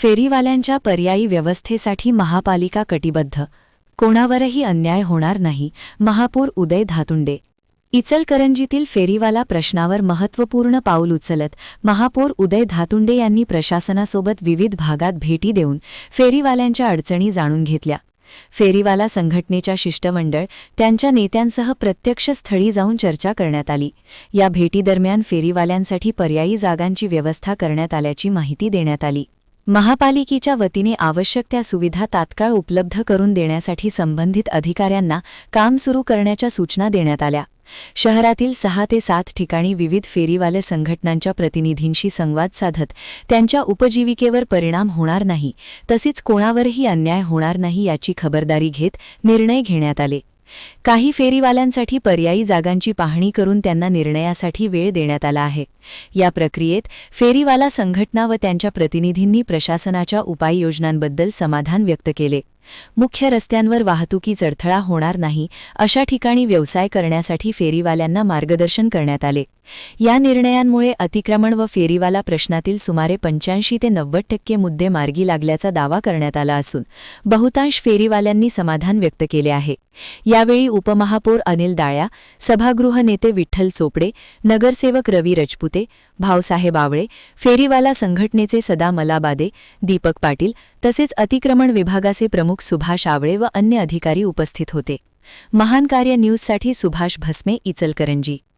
फेरीवाल्यांच्या पर्यायी व्यवस्थेसाठी महापालिका कटिबद्ध. कोणावरही अन्याय होणार नाही. महापौर उदय धातुंडे. इचलकरंजीतील फेरीवाला प्रश्नावर महत्त्वपूर्ण पाऊल उचलत महापौर उदय धातुंडे यांनी प्रशासनासोबत विविध भागात भेटी देऊन फेरीवाल्यांच्या अडचणी जाणून घेतल्या. फेरीवाला संघटनेच्या शिष्टमंडळ त्यांच्या नेत्यांसह प्रत्यक्ष स्थळी जाऊन चर्चा करण्यात आली. या भेटीदरम्यान फेरीवाल्यांसाठी पर्यायी जागांची व्यवस्था करण्यात आल्याची माहिती देण्यात आली. महापालिकेच्या वतीने आवश्यक त्या सुविधा तात्काळ उपलब्ध करून देण्यासाठी संबंधित अधिकाऱ्यांना काम सुरू करण्याच्या सूचना देण्यात आल्या. शहरातील 6 ते 7 ठिकाणी विविध फेरीवाले संघटनांच्या प्रतिनिधींशी संवाद साधत त्यांच्या उपजीविकेवर परिणाम होणार नाही तसेच कोणावरही अन्याय होणार नाही याची खबरदारी घेत निर्णय घेण्यात आले. काही फेरीवाल्यांसाठी पर्यायी जागांची पाहणी करून त्यांना निर्णयासाठी वेळ देण्यात आला आहे. या प्रक्रियेत फेरीवाला संघटना व त्यांच्या प्रतिनिधींनी प्रशासनाच्या उपाययोजनांबद्दल समाधान व्यक्त केले. मुख्य रस्त्यांवर वाहतुकीचा अडथळा होणार नाही अशा ठिकाणी व्यवसाय करण्यासाठी फेरीवाल्यांना मार्गदर्शन करण्यात आले. या निर्णयांमुळे अतिक्रमण व फेरीवाला प्रश्नातील सुमारे 85 ते 90% मुद्दे मार्गी लागल्याचा दावा करण्यात आला असून बहुतांश फेरीवाल्यांनी समाधान व्यक्त केले आहे. यावेळी उपमहापौर अनिल दाळ्या, सभागृह नेते विठ्ठल चोपडे, नगरसेवक रवी रजपुते, भाऊसाहेब आवळे, फेरीवाला संघटनेचे सदा मलाबादे, दीपक पाटील तसेच अतिक्रमण विभागाचे प्रमुख सुभाष आवळे व अन्य अधिकारी उपस्थित होते. महान कार्य न्यूजसाठी सुभाष भस्मे, इचलकरंजी.